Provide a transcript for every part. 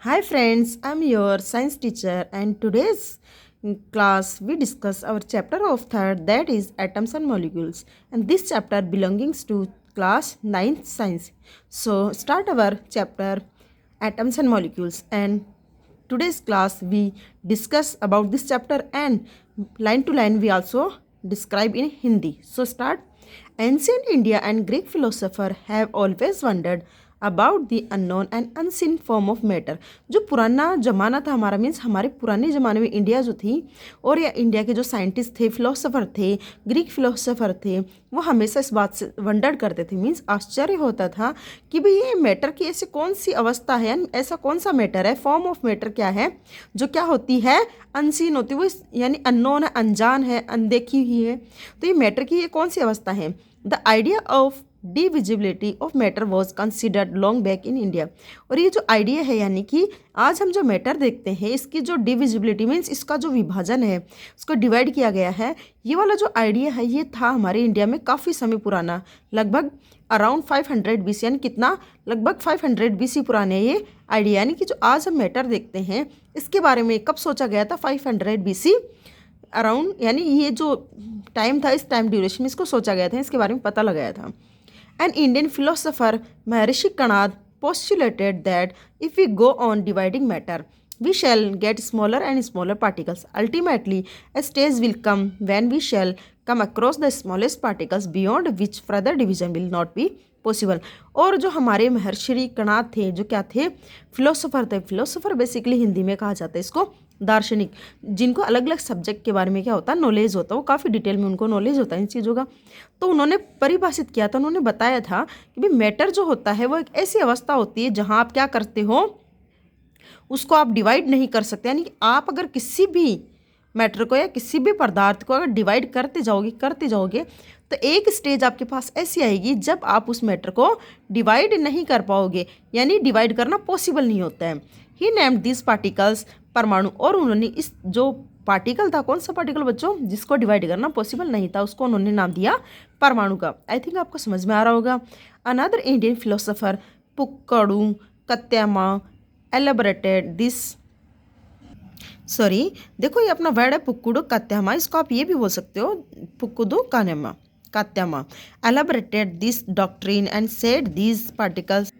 Hi friends, I'm your science teacher and today's class we discuss our chapter of third, that is atoms and molecules, and this chapter belongs to class 9th science. So start our chapter atoms and molecules, and today's class we discuss about this chapter and line to line we also describe in Hindi. So start. Ancient India and Greek philosopher have always wondered about the unknown and unseen form of matter. जो पुराना ज़माना था हमारा, means हमारे पुराने ज़माने में India जो थी और या इंडिया के जो साइंटिस्ट थे, फिलोसोफर थे, ग्रीक फिलोसोफर थे, वो हमेशा इस बात से वंडर करते थे, मीन्स आश्चर्य होता था कि भाई ये मैटर की ऐसी कौन सी अवस्था है, ऐसा कौन सा मैटर है, फॉर्म ऑफ मैटर क्या है जो क्या होती है, अनसीन होती है, वो यानी अननोन है, अनजान है, अनदेखी हुई है। तो ये मैटर की ये कौन सी अवस्था है। The idea of divisibility of matter was considered long back in India. और ये जो आइडिया है, यानी कि आज हम जो मैटर देखते हैं इसकी जो डिविजिबिलिटी मीन्स इसका जो विभाजन है, उसको डिवाइड किया गया है, ये वाला जो आइडिया है ये था हमारे इंडिया में काफ़ी समय पुराना, लगभग अराउंड 500 BC, यानी कितना, लगभग 500 BC पुराने ये आइडिया। यानी कि जो आज हम मैटर देखते हैं इसके बारे में कब सोचा गया था, 500 BC अराउंड, यानी ये जो टाइम था इस टाइम ड्यूरेशन में इसको सोचा गया था, इसके बारे में पता लगाया था। An Indian philosopher, Maharishi Kanad, postulated that if we go on dividing matter, we shall get smaller and smaller particles. Ultimately, a stage will come when we shall come across the smallest particles beyond which further division will not be possible. और जो हमारे महर्षि कणाद थे, जो क्या थे, philosopher थे। Philosopher basically Hindi में कहा जाता है इसको दार्शनिक, जिनको अलग अलग सब्जेक्ट के बारे में क्या होता है, नॉलेज होता है, वो काफ़ी डिटेल में उनको नॉलेज होता है इन चीज़ों का। तो उन्होंने परिभाषित किया था, उन्होंने बताया था कि भाई मैटर जो होता है वो एक ऐसी अवस्था होती है जहाँ आप क्या करते हो, उसको आप डिवाइड नहीं कर सकते। यानी कि आप अगर किसी भी मैटर को या किसी भी पदार्थ को अगर डिवाइड करते जाओगे तो एक स्टेज आपके पास ऐसी आएगी जब आप उस मैटर को डिवाइड नहीं कर पाओगे, यानी डिवाइड करना पॉसिबल नहीं होता है। ही नेम्ड दिस पार्टिकल्स परमाणु, और उन्होंने इस जो पार्टिकल था, कौन सा पार्टिकल बच्चों, जिसको डिवाइड करना पॉसिबल नहीं था, उसको उन्होंने नाम दिया परमाणु का। आई थिंक आपको समझ में आ रहा होगा। Another Indian philosopher Pakudha Katyayana elaborated this, sorry देखो ये अपना वर्ड है पुक्कुडू कात्यामा, इसको आप ये भी बोल सकते हो पुक्कुडू कानेमा Katyayana. Elaborated this doctrine and said these particles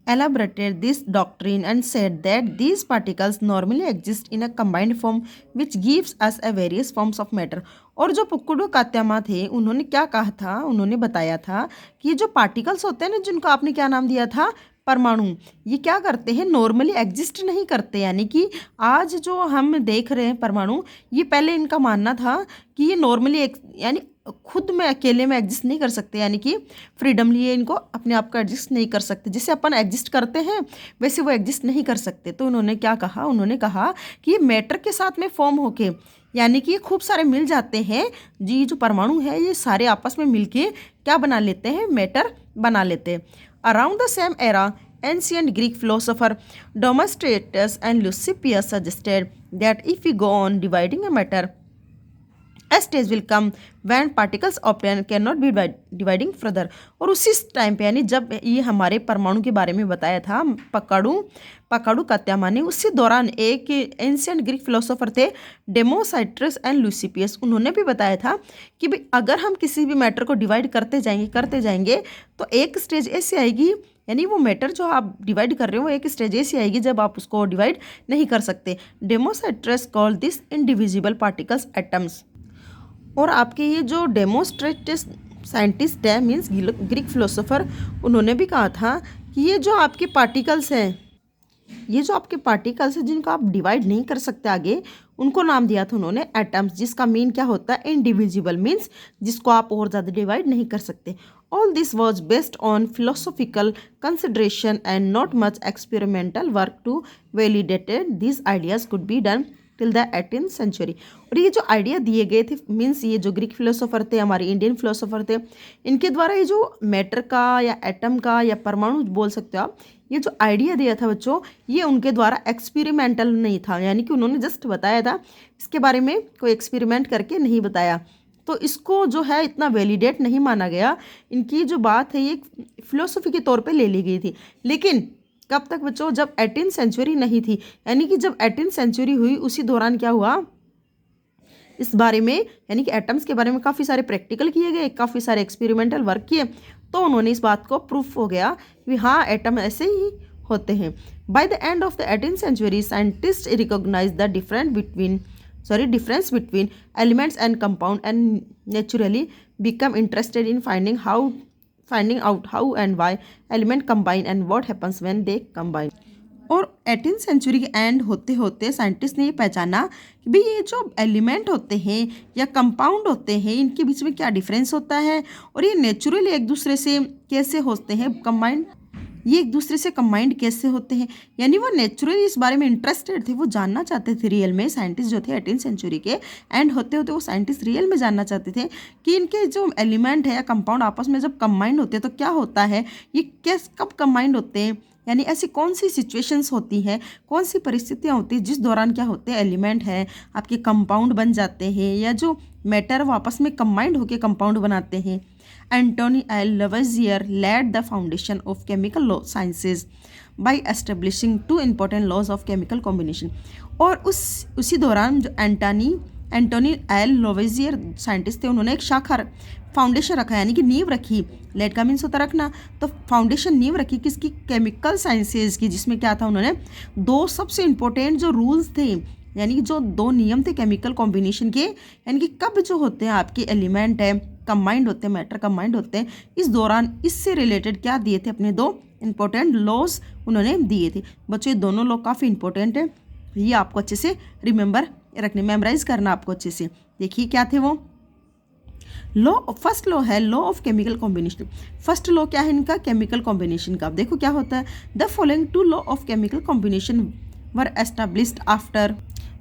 elaborated this doctrine and said that these particles normally exist in a combined form which gives us a various forms of matter। और जो पुक्कुडू कात्यामा थे उन्होंने क्या कहा था, उन्होंने बताया था कि ये जो पार्टिकल्स होते हैं ना, जिनको आपने क्या नाम दिया था, परमाणु, ये क्या करते हैं, नॉर्मली एग्जिस्ट नहीं करते। यानी कि आज जो हम देख रहे हैं परमाणु, ये पहले इनका मानना था कि ये नॉर्मली यानी खुद में अकेले में एग्जिस्ट नहीं कर सकते, यानी कि फ्रीडमली ये इनको अपने आप का एग्जिस्ट नहीं कर सकते, जैसे अपन एग्जिस्ट करते हैं वैसे वो एग्जिस्ट नहीं कर सकते। तो उन्होंने क्या कहा, उन्होंने कहा कि ये मैटर के साथ में फॉर्म होके, यानी कि ये खूब सारे मिल जाते हैं जी, जो परमाणु है ये सारे आपस में मिलके क्या बना लेते हैं, मैटर बना लेते हैं। Around the same era ancient Greek philosopher Demostratus and Leucippus suggested that if we go on dividing a matter, a stage will come when particles often cannot be dividing further। और उसी time पे, यानी जब ये हमारे परमाणु के बारे में बताया था पकड़ू कात्यामा ने, उसी दौरान एक एंशियंट ग्रीक फिलोसोफर थे डेमोसाइट्रस एंड लूसिपियस, उन्होंने भी बताया था कि भाई अगर हम किसी भी मैटर को डिवाइड करते जाएंगे तो एक स्टेज ऐसी आएगी, यानी वो मैटर जो आप डिवाइड कर रहे हो एक स्टेज ऐसी आएगी जब आप उसको डिवाइड नहीं कर सकते। Democritus called this indivisible particles atoms. और आपके ये जो डेमोस्ट्रेटस साइंटिस्ट है, मीन्स ग्रीक फिलोसोफर, उन्होंने भी कहा था कि ये जो आपके पार्टिकल्स हैं, ये जो आपके पार्टिकल्स हैं जिनको आप डिवाइड नहीं कर सकते आगे, उनको नाम दिया था उन्होंने एटम्स, जिसका मीन क्या होता है, इनडिविजिबल, मीन्स जिसको आप और ज़्यादा डिवाइड नहीं कर सकते। All this was based on philosophical consideration and not much experimental work to validated this ideas could be done till the 18th century. और ये जो आइडिया दिए गए थे, मीन्स ये जो ग्रीक फिलोसोफर थे, हमारे इंडियन फिलोसोफर थे, इनके द्वारा ये जो मैटर का या एटम का या परमाणु बोल सकते हो आप, ये जो आइडिया दिया था बच्चों, ये उनके द्वारा एक्सपेरिमेंटल नहीं था, यानी कि उन्होंने जस्ट बताया था, इसके बारे में कोई एक्सपेरिमेंट करके नहीं बताया, तो इसको जो है इतना वैलिडेट नहीं माना गया। इनकी जो बात है ये फिलोसफी के तौर पे ले ली गई थी। लेकिन कब तक बच्चों? जब 18वीं सेंचुरी नहीं थी, यानी कि जब 18वीं सेंचुरी हुई उसी दौरान क्या हुआ, इस बारे में यानी कि एटम्स के बारे में काफ़ी सारे प्रैक्टिकल किए गए, काफ़ी सारे एक्सपेरिमेंटल वर्क किए, तो उन्होंने इस बात को प्रूफ हो गया कि हाँ एटम ऐसे ही होते हैं। By the end of the 18th century scientist recognise the difference between elements and compound and naturally become interested in finding out how and why element combine and what happens when they combine। और 18th century के and होते होते scientist ने ये पहचाना कि भाई ये जो एलिमेंट होते हैं या कंपाउंड होते हैं इनके बीच में क्या डिफरेंस होता है और ये नेचुरली एक दूसरे से कैसे होते हैं कंबाइंड, ये एक दूसरे से कंबाइंड कैसे होते हैं। यानी वो नेचुरली इस बारे में इंटरेस्टेड थे, वो जानना चाहते थे रियल में। साइंटिस्ट जो थे 18th सेंचुरी के एंड होते होते वो साइंटिस्ट रियल में जानना चाहते थे कि इनके जो एलिमेंट है या कंपाउंड आपस में जब कंबाइंड होते हैं तो क्या होता है, ये कब कंबाइंड होते हैं, यानी ऐसी कौन सी सिचुएशंस होती हैं, कौन सी परिस्थितियाँ होती हैं जिस दौरान क्या होते हैं एलिमेंट है आपके कंपाउंड बन जाते हैं या जो मैटर वो आपस में कंबाइंड होकर कंपाउंड बनाते हैं। Antoine L Lavoisier laid the foundation of chemical sciences by establishing 2 important laws of chemical combination. और उसी दौरान जो एंटोनी एल लवेजियर साइंटिस्ट थे उन्होंने एक शाखा फाउंडेशन रखा, यानी कि नींव रखी। लेट का मीन्स होता रखना, तो फाउंडेशन नींव रखी किसकी, केमिकल साइंसेज की, जिसमें क्या था उन्होंने 2 सबसे इम्पोर्टेंट जो रूल्स थे, यानी कि जो 2 नियम थे केमिकल कॉम्बिनेशन के, यानी कि कब जो होते हैं आपके एलिमेंट है कंबाइंड होते हैं, मैटर कंबाइंड होते हैं, इस दौरान इससे रिलेटेड क्या दिए थे, अपने 2 इंपॉर्टेंट लॉज उन्होंने दिए थे। बच्चों ये दोनों लॉ काफ़ी इंपॉर्टेंट है, ये आपको अच्छे से रिमेंबर रखने, मेमोराइज करना आपको अच्छे से। देखिए क्या थे वो फर्स्ट लॉ है law of chemical combination. First law क्या है इनका, केमिकल कॉम्बिनेशन का। देखो क्या होता है, the following 2 law of chemical combination were established after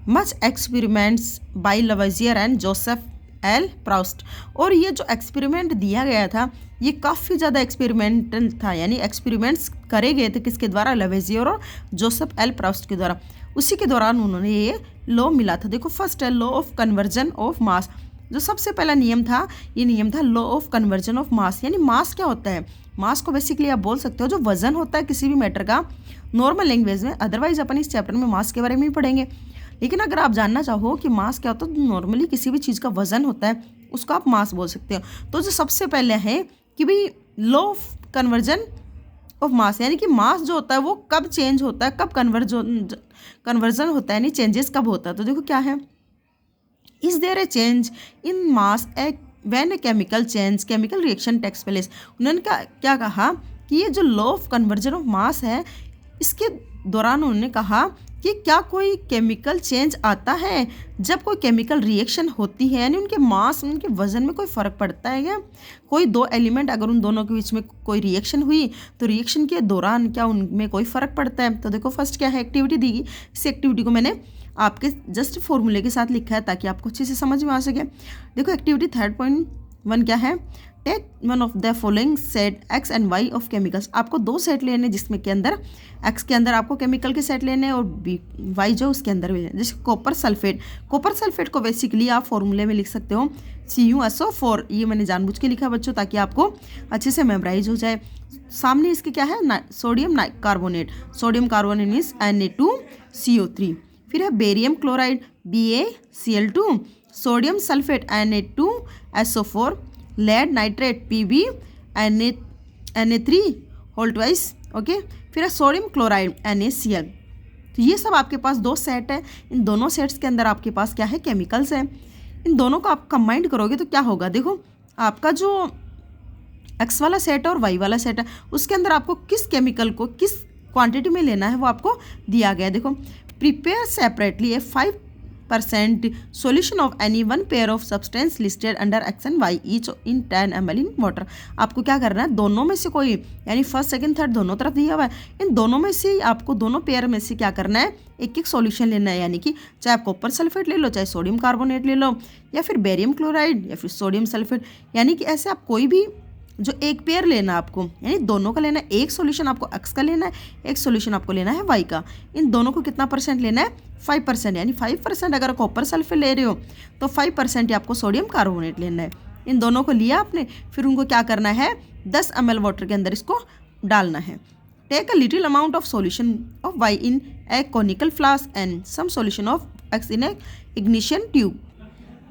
much experiments by Lavoisier and Joseph L Proust. और ये जो एक्सपेरिमेंट दिया गया था ये काफ़ी ज़्यादा एक्सपेरिमेंटल था, यानी एक्सपेरिमेंट्स करे गए थे किसके द्वारा, लवेजियर और जोसेफ एल प्राउस्ट के द्वारा। उसी के दौरान उन्होंने ये लॉ मिला था। देखो फर्स्ट है लॉ ऑफ कन्वर्जन ऑफ मास। जो सबसे पहला नियम था ये नियम था लॉ ऑफ कन्वर्जन ऑफ मास। यानी मास क्या होता है, मास को बेसिकली आप बोल सकते हो जो वजन होता है किसी भी मैटर का नॉर्मल लैंग्वेज में। अदरवाइज अपन इस चैप्टर में मास के बारे में ही पढ़ेंगे, लेकिन अगर आप जानना चाहो कि मास क्या होता है तो नॉर्मली किसी भी चीज़ का वजन होता है उसको आप मास बोल सकते हो। तो जो सबसे पहले है कि भाई लॉ ऑफ कन्वर्जन ऑफ मास, यानी कि मास जो होता है वो कब चेंज होता है, कब कन्वर्जन होता है, यानी चेंजेस कब होता है। तो देखो क्या है, is there a change in mass when a chemical reaction takes place. उन्होंने क्या कहा कि ये जो law of conversion of mass है इसके दौरान उन्होंने कहा कि क्या कोई केमिकल चेंज आता है जब कोई केमिकल रिएक्शन होती है, यानी उनके मास उनके वजन में कोई फ़र्क पड़ता है क्या, कोई 2 एलिमेंट अगर उन दोनों के बीच में कोई रिएक्शन हुई तो रिएक्शन के दौरान क्या उनमें कोई फ़र्क पड़ता है। तो देखो फर्स्ट क्या है, एक्टिविटी दी गई। इस एक्टिविटी को मैंने आपके जस्ट फॉर्मूले के साथ लिखा है ताकि आपको अच्छे से समझ में आ सके। देखो एक्टिविटी 3.1 क्या है, take one of the following set X and Y of chemicals. आपको 2 सेट लेने जिसमें के अंदर एक्स के अंदर आपको केमिकल के सेट लेने और वाई जो उसके अंदर भी लेने। जैसे कॉपर सल्फेट को बेसिकली आप फॉर्मूले में लिख सकते हो CuSO4। ये मैंने जानबूझ के लिखा बच्चों ताकि आपको अच्छे से मेमोराइज हो जाए। सामने इसके क्या है, सोडियम कार्बोनेट मीन्स Na2CO3। फिर है barium chloride BaCl2, sodium sulphate Na2SO4, lead nitrate PbNa3 okay. फिर है सोडियम क्लोराइड NaCl। तो ये सब आपके पास 2 सेट है। इन दोनों सेट्स के अंदर आपके पास क्या है, केमिकल्स हैं। इन दोनों को आप कंबाइंड करोगे तो क्या होगा, देखो आपका जो एक्स वाला सेट है और वाई वाला सेट है उसके अंदर आपको किस केमिकल को किस क्वांटिटी में लेना है वो आपको दिया गया है। देखो prepare separately A 5% solution of any one pair of substance listed under X and Y each in 10 ml in water। आपको क्या करना है, दोनों में से कोई, यानी फर्स्ट सेकंड थर्ड दोनों तरफ दिया हुआ है, इन दोनों में से आपको दोनों पेयर में से क्या करना है, एक सॉल्यूशन लेना है। यानी कि चाहे आप कॉपर सल्फेट ले लो, चाहे सोडियम कार्बोनेट ले लो, या फिर बेरियम क्लोराइड, या फिर सोडियम सल्फेट। यानी कि ऐसे आप कोई भी जो एक पेयर लेना आपको, यानी दोनों का लेना है। एक सॉल्यूशन आपको एक्स का लेना है, एक सॉल्यूशन आपको लेना है वाई का। इन दोनों को कितना परसेंट लेना है, 5%। यानी 5% अगर कॉपर सल्फेट ले रहे हो तो 5% ही आपको सोडियम कार्बोनेट लेना है। इन दोनों को लिया आपने, फिर उनको क्या करना है, 10 ml वाटर के अंदर इसको डालना है। Take a little amount of solution of Y in a conical flask and some solution of X in a ignition tube.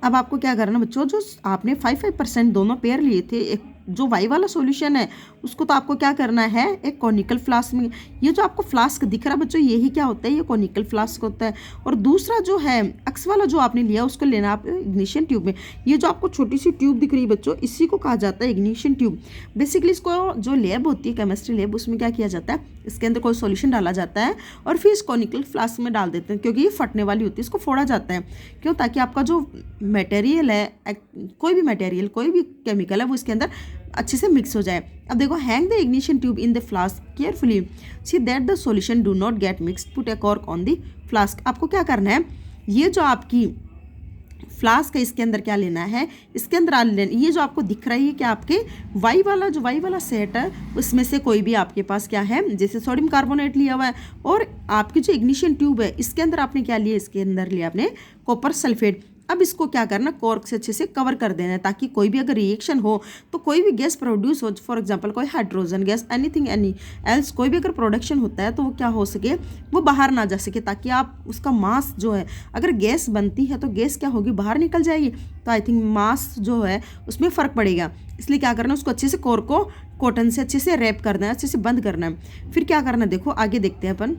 अब आपको क्या करना बच्चों, जो आपने 5% दोनों पेयर लिए थे, एक जो वाई वाला सॉल्यूशन है उसको तो आपको क्या करना है, एक कॉनिकल फ्लास्क में, ये जो आपको फ्लास्क दिख रहा है बच्चों यही क्या होता है, ये कॉनिकल फ्लास्क होता है। और दूसरा जो है एक्स वाला जो आपने लिया उसको लेना आप इग्निशन ट्यूब में। ये जो आपको छोटी सी ट्यूब दिख रही है बच्चों, इसी को कहा जाता है इग्निशन ट्यूब। बेसिकली इसको जो लैब होती है केमिस्ट्री लैब, उसमें क्या किया जाता है, इसके अंदर कोई सॉल्यूशन डाला जाता है और फिर इस कॉनिकल फ्लास्क में डाल देते हैं, क्योंकि ये फटने वाली होती है, इसको फोड़ा जाता है। क्यों? ताकि आपका जो मटेरियल है, कोई भी मटेरियल, कोई भी केमिकल है, वो इसके अंदर अच्छे से मिक्स हो जाए। अब देखो, hang the ignition tube in the flask carefully see that the solution do not get mixed, put A cork on the flask. आपको क्या करना है, ये जो आपकी फ्लास्क है इसके अंदर क्या लेना है, इसके अंदर ये जो आपको दिख रही है कि आपके वाई वाला सेट है, उसमें से कोई भी आपके पास क्या है, जैसे सोडियम कार्बोनेट लिया हुआ है, और आपकी जो इग्निशन ट्यूब है इसके अंदर आपने क्या लिया, इसके अंदर लिया आपने कॉपर सल्फेट। अब इसको क्या करना, कॉर्क से अच्छे से कवर कर देना है, ताकि कोई भी अगर रिएक्शन हो तो कोई भी गैस प्रोड्यूस हो, फॉर एग्जांपल कोई hydrogen gas, anything any else, कोई भी अगर प्रोडक्शन होता है तो वो क्या हो सके, वो बाहर ना जा सके, ताकि आप उसका मास जो है, अगर गैस बनती है तो गैस क्या होगी, बाहर निकल जाएगी, तो आई थिंक मास जो है उसमें फ़र्क पड़ेगा। इसलिए क्या करना है, उसको अच्छे से कॉर्क को कॉटन से अच्छे से रैप करना है, अच्छे से बंद करना है। फिर क्या करना है, देखो आगे देखते हैं अपन।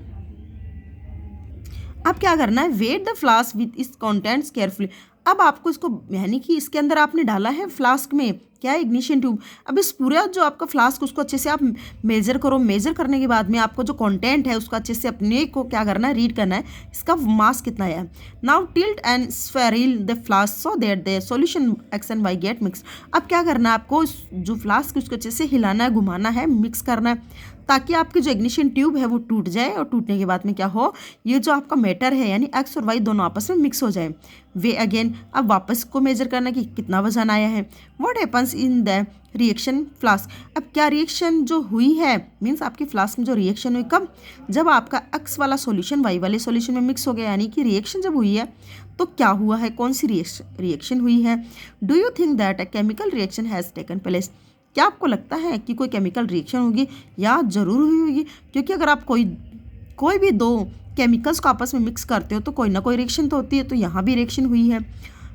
अब क्या करना है, वेट द फ्लास्क विथ इस कॉन्टेंट्स केयरफुली। अब आपको इसको, यानी कि इसके अंदर आपने डाला है फ्लास्क में क्या है, इग्निशन ट्यूब। अब इस पूरा जो आपका फ्लास्क उसको अच्छे से आप मेजर करो, मेजर करने के बाद में आपको जो कंटेंट है उसको अच्छे से अपने को क्या करना है, रीड करना है, इसका मास कितना है। Now tilt and swirl the flask so that the solution X and Y get mix. अब क्या करना है, आपको जो फ्लास्क उसको अच्छे से हिलाना है, घुमाना है, मिक्स करना है, ताकि आपकी जो इग्निशन ट्यूब है वो टूट जाए, और टूटने के बाद में क्या हो, ये जो आपका मैटर है यानी एक्स और वाई दोनों आपस में मिक्स हो जाए। वे अगेन, अब वापस को मेजर करना कि कितना वजन आया है। What happens in the reaction flask. अब क्या रिएक्शन जो हुई है, मीन्स आपकी फ्लास्क में जो रिएक्शन हुई, कब, जब आपका एक्स वाला सॉल्यूशन वाई वाले सॉल्यूशन में मिक्स हो गया, यानी कि रिएक्शन जब हुई है तो क्या हुआ है, कौन सी रिएक्शन हुई है। Do you think that a chemical reaction has taken place. क्या आपको लगता है कि कोई केमिकल रिएक्शन होगी, या ज़रूर हुई होगी, क्योंकि अगर आप कोई भी दो केमिकल्स को आपस में मिक्स करते हो तो कोई ना कोई रिएक्शन तो होती है, तो यहाँ भी रिएक्शन हुई है।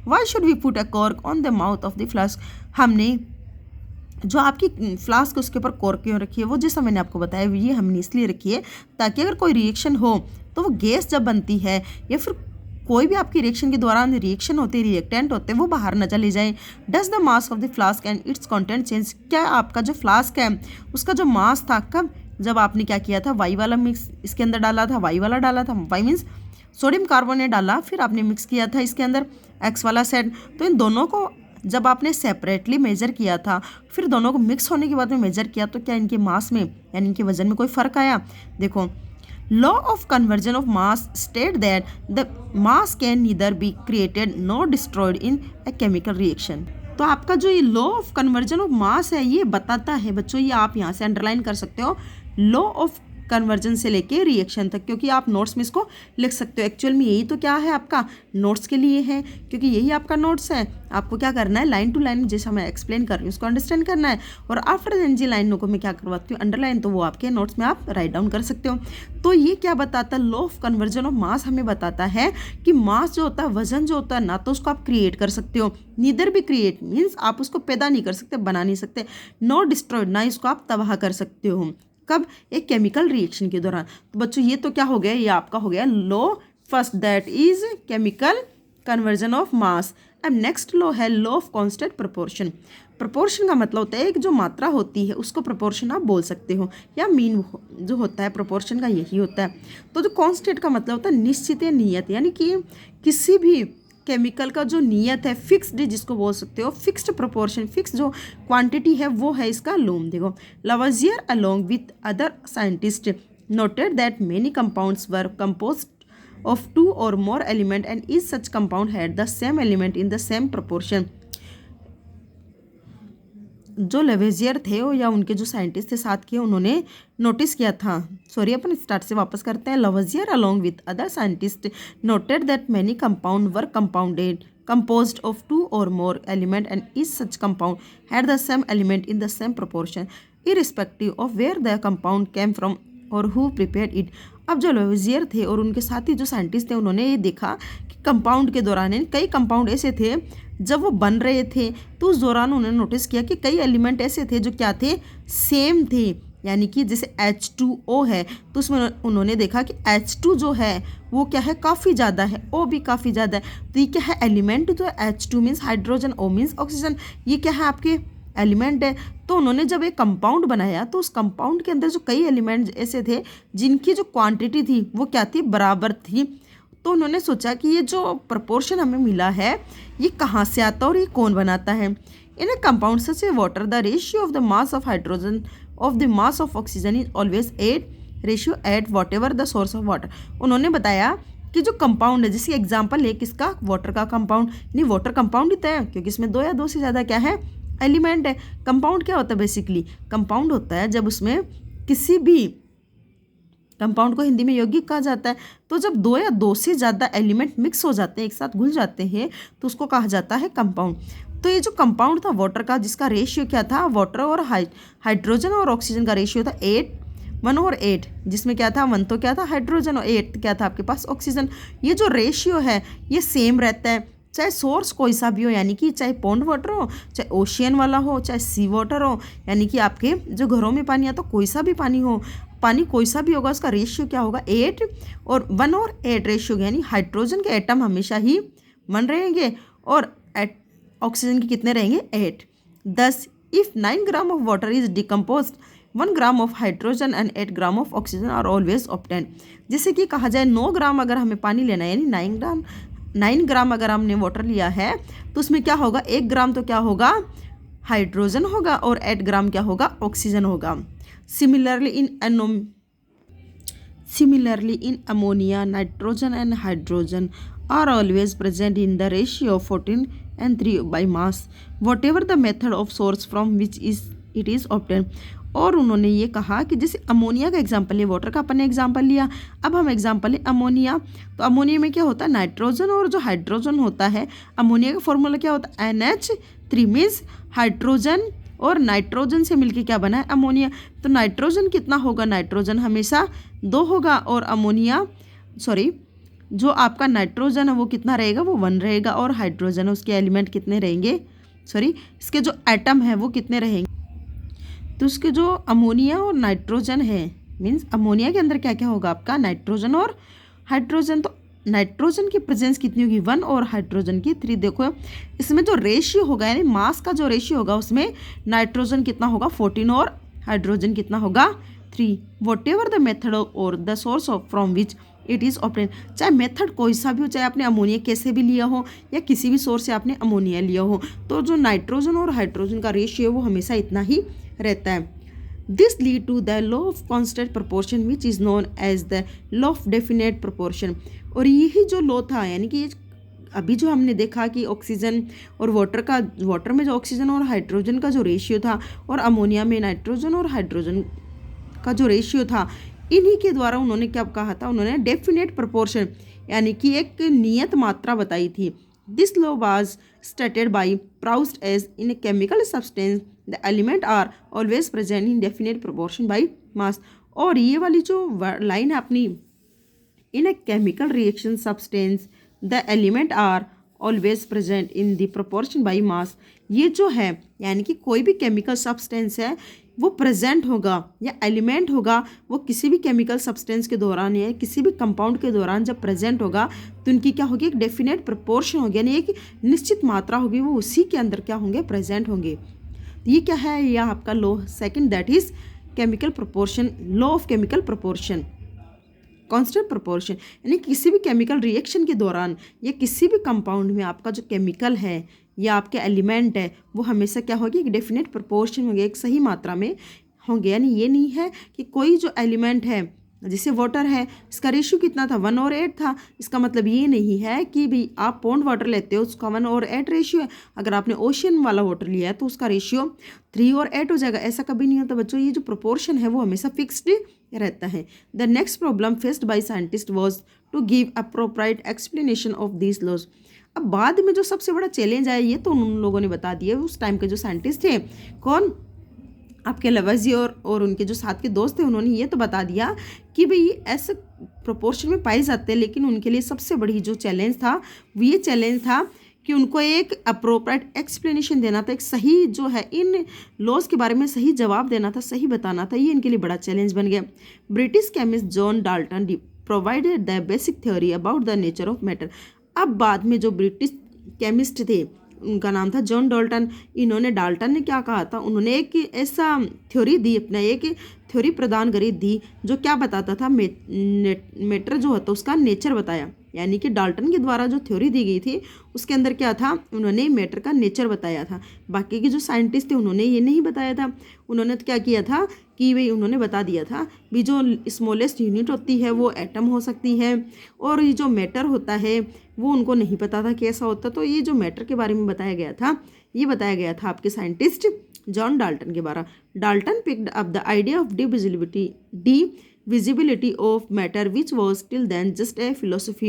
Why should we put a cork on the mouth of the flask. हमने जो आपकी फ्लास्क उसके ऊपर कॉर्क क्यों रखी है, वो जैसा मैंने आपको बताया, ये हमने इसलिए रखी है ताकि अगर कोई रिएक्शन हो तो वो गैस जब बनती है या फिर कोई भी आपकी रिएक्शन के दौरान रिएक्शन होते, रिएक्टेंट होते, वो बाहर न चले जाए। Does the mass of the flask and it's content change. क्या आपका जो फ्लास्क है उसका जो मास था, कब, जब आपने क्या किया था, वाई वाला मिक्स इसके अंदर डाला था, वाई वाला डाला था, वाई मीन्स सोडियम कार्बोनेट डाला, फिर आपने मिक्स किया था इसके अंदर एक्स वाला सेट। तो इन दोनों को जब आपने सेपरेटली मेजर किया था, फिर दोनों को मिक्स होने के बाद में मेजर किया, तो क्या इनके मास में यानी इनके वजन में कोई फ़र्क आया। देखो, law of conversion of mass state that the mass can neither be created nor destroyed in a chemical reaction. तो आपका जो ये law of conversion of mass है ये बताता है बच्चों, ये आप यहाँ से अंडरलाइन कर सकते हो, लॉ ऑफ कन्वर्जन से लेके रिएक्शन तक, क्योंकि आप नोट्स में इसको लिख सकते हो। एक्चुअल में यही तो क्या है, आपका नोट्स के लिए है, क्योंकि यही आपका नोट्स है। आपको क्या करना है, लाइन टू लाइन जैसा मैं एक्सप्लेन कर रही हूँ उसको अंडरस्टैंड करना है, और आफ्टर देन जी लाइनों को मैं क्या करवाती हूँ, अंडरलाइन, तो वो आपके नोट्स में आप राइट डाउन कर सकते हो। तो ये क्या बताता है, लॉ ऑफ कन्वर्जन ऑफ मास हमें बताता है कि मास जो होता है, वजन जो होता है, ना तो उसको आप क्रिएट कर सकते हो, नीदर भी क्रिएट मीन्स आप उसको पैदा नहीं कर सकते, बना नहीं सकते, नो डिस्ट्रॉयड, ना इसको आप तबाह कर सकते हो। कब, एक केमिकल रिएक्शन के दौरान। तो बच्चों ये तो क्या हो गया, ये आपका हो गया law first, that is chemical conversion of मास। अब नेक्स्ट लॉ है law of constant proportion. Proportion का मतलब होता है एक जो मात्रा होती है उसको प्रोपोर्शन आप बोल सकते हो, या मीन जो होता है प्रोपोर्शन का यही होता है। तो जो कांस्टेंट का मतलब होता है निश्चित या नियत, यानी कि किसी भी केमिकल का जो नियत है, फिक्स्ड जिसको बोल सकते हो, फिक्स्ड प्रोपोर्शन, फिक्स जो क्वांटिटी है वो है इसका लूम। देखो, Lavoisier along with other scientist noted that many compounds were composed of two or more element and each such compound had the same element in the same proportion। जो लेवेजियर थे या उनके जो साइंटिस्ट थे साथ के, उन्होंने नोटिस किया था, सॉरी अपन स्टार्ट से वापस करते हैं। Lavoisier along with other scientist noted that many compound were composed of two or more element and each such compound had the same element in the same proportion irrespective of where the compound came from और who prepared it. अब जो लवेजियर थे और उनके साथी जो scientist थे उन्होंने ये देखा कि कंपाउंड के दौरान यानी कई कंपाउंड ऐसे थे जब वो बन रहे थे तो उस दौरान उन्होंने नोटिस किया कि कई एलिमेंट ऐसे थे जो क्या थे, सेम थे। यानी कि जैसे H2O है तो उसमें उन्होंने देखा कि H2 जो है वो क्या है, काफ़ी ज़्यादा है, O भी काफ़ी ज़्यादा है। तो ये क्या है, एलिमेंट तो H2 means hydrogen, O means oxygen, ये क्या है आपके एलिमेंट है। तो उन्होंने जब एक कंपाउंड बनाया तो उस कंपाउंड के अंदर जो कई एलिमेंट ऐसे थे जिनकी जो क्वांटिटी थी वो क्या थी, बराबर थी। तो उन्होंने सोचा कि ये जो प्रपोर्शन हमें मिला है ये कहाँ से आता है और ये कौन बनाता है। In a compound such as water the ratio of the mass of hydrogen of the mass of oxygen is always 8 ratio at whatever the source of water. उन्होंने बताया कि जो कंपाउंड है, जैसे एग्जाम्पल है किसका, वाटर का compound, नहीं वाटर कंपाउंड ही तो है क्योंकि इसमें दो या दो से ज़्यादा क्या है, एलिमेंट है। कंपाउंड क्या होता है, बेसिकली कंपाउंड होता है जब उसमें किसी भी कंपाउंड को हिंदी में यौगिक कहा जाता है। तो जब दो या दो से ज़्यादा एलिमेंट मिक्स हो जाते हैं, एक साथ घुल जाते हैं, तो उसको कहा जाता है कंपाउंड। तो ये जो कंपाउंड था वाटर का, जिसका रेशियो क्या था, वाटर और हाइड्रोजन और ऑक्सीजन का रेशियो था 1:8, जिसमें क्या था, 1 तो क्या था हाइड्रोजन और 8 क्या था आपके पास ऑक्सीजन। ये जो रेशियो है ये सेम रहता है चाहे सोर्स कोई सा भी हो, यानी कि चाहे पॉन्ड वाटर हो, चाहे ओशियन वाला हो, चाहे सी वाटर हो, यानी कि आपके जो घरों में पानी आता कोई सा भी पानी हो, पानी कोई सा भी होगा, उसका रेशियो क्या होगा 8 और 1:8 रेशियो, यानी हाइड्रोजन के एटम हमेशा ही 1 रहेंगे और ऑक्सीजन के कितने रहेंगे 8। दस if 9 gram of water is decompose 1 gram of hydrogen and 8 gram of oxygen are always obtain. जैसे कि कहा जाए 9 ग्राम अगर हमें पानी लेना है, यानी 9 ग्राम अगर हमने वाटर लिया है तो उसमें क्या होगा, 1 ग्राम तो क्या होगा, हाइड्रोजन होगा और 8 ग्राम क्या होगा, ऑक्सीजन होगा। Similarly in ammonia, nitrogen and hydrogen are always present in the ratio of 14 and 3 by mass, whatever the method of source from which it is obtained। और उन्होंने ये कहा कि जैसे अमोनिया का एग्जाम्पल है, वाटर का अपन ने एग्जाम्पल लिया, अब हम एग्जाम्पल है अमोनिया। तो अमोनिया में क्या होता है, नाइट्रोजन और जो हाइड्रोजन होता है, अमोनिया का फॉर्मूला क्या होता है, NH3 मीन्स हाइड्रोजन और नाइट्रोजन से मिलके क्या बना है, अमोनिया। तो नाइट्रोजन कितना होगा, नाइट्रोजन हमेशा 2 होगा और अमोनिया जो आपका नाइट्रोजन है वो कितना रहेगा, वो 1 रहेगा और हाइड्रोजन उसके एलिमेंट कितने रहेंगे, इसके जो एटम है वो कितने रहेंगे। तो उसके जो अमोनिया और नाइट्रोजन है, मीन्स अमोनिया के अंदर क्या क्या होगा आपका, नाइट्रोजन और हाइड्रोजन। तो नाइट्रोजन की प्रेजेंस कितनी होगी 1 और हाइड्रोजन की 3। देखो इसमें जो रेशियो होगा यानी मास का जो रेशियो होगा उसमें नाइट्रोजन कितना होगा 14 और हाइड्रोजन कितना होगा 3। वॉट एवर द मेथड और the source of from which it is obtain, चाहे मेथड कोई सा भी हो, चाहे आपने अमोनिया कैसे भी लिया हो या किसी भी सोर्स से आपने अमोनिया लिया हो, तो जो नाइट्रोजन और हाइड्रोजन का रेशियो वो हमेशा इतना ही रहता है। This lead to the law of constant proportion which is known as the law of definite proportion. और यही जो लॉ था, यानी कि अभी जो हमने देखा कि ऑक्सीजन और वाटर में जो ऑक्सीजन और हाइड्रोजन का जो रेशियो था और अमोनिया में नाइट्रोजन और हाइड्रोजन का जो रेशियो था, इन्हीं के द्वारा उन्होंने क्या कहा था, उन्होंने डेफिनेट प्रोपोर्शन यानी कि एक नियत मात्रा बताई थी। This law was stated by Proust as in a chemical substance the element are always present in definite proportion by mass. और ये वाली जो लाइन है अपनी, in a chemical reaction substance the element are always present in the proportion by mass, ये जो है यानी कि कोई भी केमिकल सब्सटेंस है वो प्रेजेंट होगा या एलिमेंट होगा, वो किसी भी केमिकल सब्सटेंस के दौरान या किसी भी कंपाउंड के दौरान जब प्रेजेंट होगा तो उनकी क्या होगी, एक डेफिनेट प्रोपोर्शन होगी, यानी एक निश्चित मात्रा होगी, वो उसी के अंदर क्या होंगे, प्रेजेंट होंगे। ये क्या है, यह आपका law second, that is chemical proportion, law of chemical proportion, constant proportion. यानी किसी भी केमिकल रिएक्शन के दौरान या किसी भी कंपाउंड में आपका जो केमिकल है या आपके एलिमेंट है वो हमेशा क्या होगी, एक डेफिनेट प्रोपोर्शन होंगे, एक सही मात्रा में होंगे। यानी ये नहीं है कि कोई जो एलिमेंट है, जैसे वाटर है, इसका रेशियो कितना था 1 और 8 था, इसका मतलब ये नहीं है कि भी आप पॉन्ड वाटर लेते हो उसका 1 और 8 रेशियो है, अगर आपने ओशियन वाला वाटर लिया है तो उसका रेशियो 3 और 8 हो जाएगा, ऐसा कभी नहीं होता बच्चों। ये जो प्रोपोर्शन है वो हमेशा फिक्स्ड रहता है। The next problem faced by scientist was to give appropriate explanation of this laws. अब बाद में जो सबसे बड़ा चैलेंज आया ये तो उन लोगों ने बता दिया, उस टाइम के जो साइंटिस्ट थे, कौन, आपके लवाजियर और उनके जो साथ के दोस्त थे उन्होंने ये तो बता दिया कि भाई ऐसे प्रोपोर्शन में पाए जाते हैं, लेकिन उनके लिए सबसे बड़ी जो चैलेंज था वो ये चैलेंज था कि उनको एक अप्रोप्रिएट एक्सप्लेनेशन देना था, एक सही जो है इन लॉज के बारे में सही जवाब देना था, सही बताना था। ये इनके लिए बड़ा चैलेंज बन गया। British chemist John Dalton provided the basic theory about the nature of matter. अब बाद में जो ब्रिटिश केमिस्ट थे उनका नाम था जॉन डाल्टन, इन्होंने डाल्टन ने क्या कहा था, उन्होंने एक ऐसा थ्योरी दी, अपना एक थ्योरी प्रदान करी दी जो क्या बताता था, मैटर जो होता उसका नेचर बताया। यानी कि डाल्टन के द्वारा जो थ्योरी दी गई थी उसके अंदर क्या था, उन्होंने मैटर का नेचर बताया था। बाकी के जो साइंटिस्ट थे उन्होंने ये नहीं बताया था। उन्होंने तो क्या किया था कि भाई उन्होंने बता दिया था भी जो स्मॉलेस्ट यूनिट होती है वो एटम हो सकती है, और ये जो मैटर होता है वो उनको नहीं पता था कैसा होता। तो ये जो मैटर के बारे में बताया गया था, ये बताया गया था आपके साइंटिस्ट जॉन डाल्टन के बारे। Dalton picked up the idea of divisibility of matter, which was till then just a philosophy.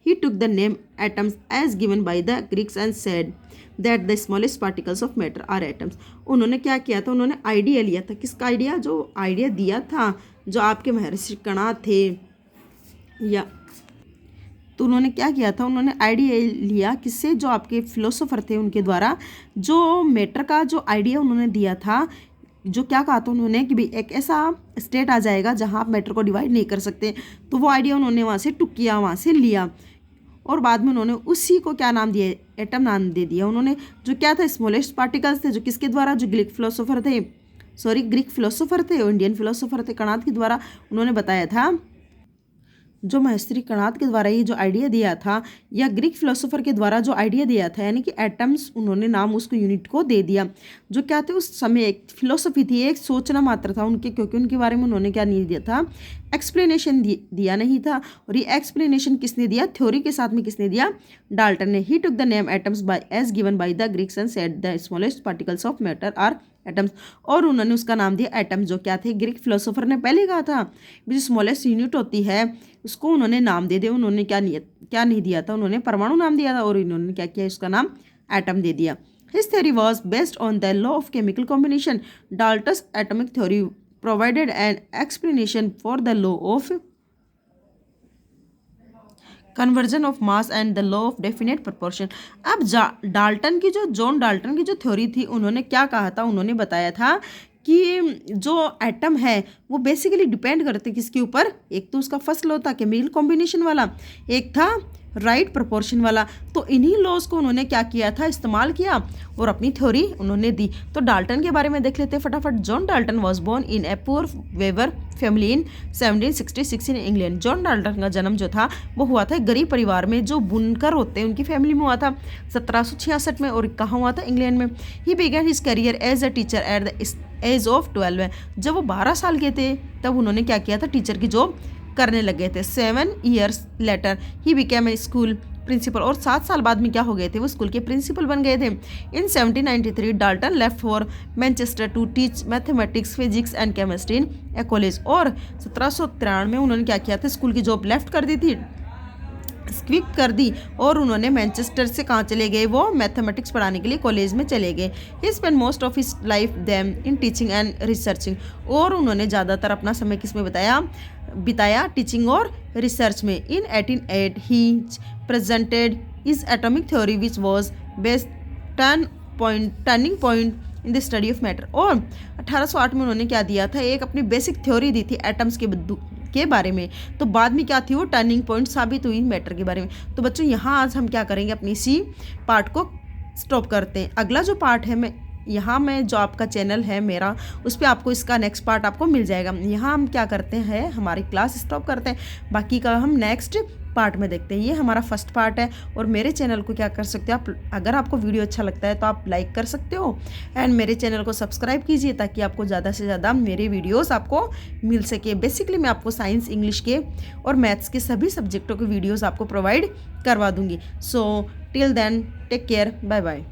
He took the name atoms as given by the Greeks and said that the smallest particles of matter are atoms. उन्होंने क्या किया था, उन्होंने idea लिया था। किसका idea? जो idea दिया था जो आपके महर्षि कणाद थे, या तो उन्होंने क्या किया था, उन्होंने आइडिया लिया किससे, जो आपके फिलोसोफर थे उनके द्वारा जो मैटर का जो आइडिया उन्होंने दिया था। जो क्या कहा था उन्होंने कि भाई एक ऐसा स्टेट आ जाएगा जहां आप मैटर को डिवाइड नहीं कर सकते। तो वो आइडिया उन्होंने वहाँ से टुक किया, वहाँ से लिया, और बाद में उन्होंने उसी को क्या नाम दिया, एटम नाम दे दिया उन्होंने। जो क्या था, स्मॉलेस्ट पार्टिकल्स थे, जो किसके द्वारा, जो ग्रीक फिलोसोफर थे और इंडियन फिलोसोफर थे कणाद के द्वारा उन्होंने बताया था। जो महर्षि कणाद के द्वारा ये जो आइडिया दिया था, या ग्रीक फिलोसोफर के द्वारा जो आइडिया दिया था, यानी कि एटम्स, उन्होंने नाम उसको यूनिट को दे दिया। जो क्या थे उस समय एक फिलोसफी थी, एक सोचना मात्र था उनके, क्योंकि उनके बारे में उन्होंने क्या नहीं दिया था, एक्सप्लेनेशन दिया नहीं था। और ये एक्सप्लेनेशन किसने दिया, थ्योरी के साथ में किसने दिया, डाल्टन ने। He took the name atoms by as given by the Greeks and said the smallest particles of matter are atoms. और उन्होंने उसका नाम दिया एटम्स। जो क्या थे, ग्रीक फिलोसोफर ने पहले कहा था जो स्मॉलेस्ट यूनिट होती है उसको उन्होंने नाम दे दिया। उन्होंने क्या नहीं दिया था, उन्होंने परमाणु नाम दिया था, और इन्होंने क्या किया, उसका नाम एटम दे दिया। His theory was based on the law of chemical combination. Dalton's atomic theory provided an explanation for the law of conversion of mass and the law of definite proportion. अब जॉन डाल्टन की जो theory थी, उन्होंने क्या कहा था, उन्होंने बताया था कि जो एटम है वो बेसिकली डिपेंड करते किसके ऊपर, एक तो उसका फर्स्ट लॉ था केमिकल कॉम्बिनेशन वाला, एक था राइट प्रोपोर्शन वाला। तो इन्हीं लॉज को उन्होंने क्या किया था, इस्तेमाल किया और अपनी थ्योरी उन्होंने दी। तो डाल्टन के बारे में देख लेते हैं फटाफट। John Dalton was born in a poor weaver family in 1766 in England. John Dalton का जन्म जो था वो हुआ था गरीब परिवार में, जो बुनकर होते हैं उनकी फैमिली में हुआ था 1766 में। और कहाँ हुआ था, इंग्लैंड में। He began his career as a teacher at the age of 12। जब वो 12 साल के थे तब उन्होंने क्या किया था, टीचर की जॉब करने लगे थे। 7 years later he became a school principal. और 7 साल बाद में क्या हो गए थे, वो स्कूल के प्रिंसिपल बन गए थे। In 1793 Dalton left for Manchester to teach mathematics, physics and chemistry in a college. और 1793 में उन्होंने क्या किया था, स्कूल की जॉब लेफ्ट कर दी थी, स्क्विप कर दी, और उन्होंने मैनचेस्टर से कहाँ चले गए, वो मैथमेटिक्स पढ़ाने के लिए कॉलेज में चले गए। He spend most of his life them in teaching and researching. और उन्होंने ज़्यादातर अपना समय किस में बिताया, टीचिंग और रिसर्च में। इन 1808 he presented his atomic theory which was best turning point in the study of matter. और 1808 में उन्होंने क्या दिया था, एक अपनी बेसिक थ्योरी दी थी एटम्स के बारे में। तो बाद में क्या थी, वो टर्निंग पॉइंट साबित हुई मैटर के बारे में। तो बच्चों यहाँ आज हम क्या करेंगे, अपनी इसी पार्ट को स्टॉप करते हैं। अगला जो पार्ट है मैं जो आपका चैनल है मेरा, उस पर आपको इसका नेक्स्ट पार्ट आपको मिल जाएगा। यहाँ हम क्या करते हैं, हमारी क्लास स्टॉप करते हैं, बाकी का हम नेक्स्ट पार्ट में देखते हैं। ये हमारा फर्स्ट पार्ट है। और मेरे चैनल को क्या कर सकते हो आप, अगर आपको वीडियो अच्छा लगता है तो आप लाइक कर सकते हो, एंड मेरे चैनल को सब्सक्राइब कीजिए ताकि आपको ज़्यादा से ज़्यादा मेरे वीडियोस आपको मिल सके। बेसिकली मैं आपको साइंस, इंग्लिश के और मैथ्स के सभी सब्जेक्टों के वीडियोस आपको प्रोवाइड करवा दूँगी। So till then take care, bye bye.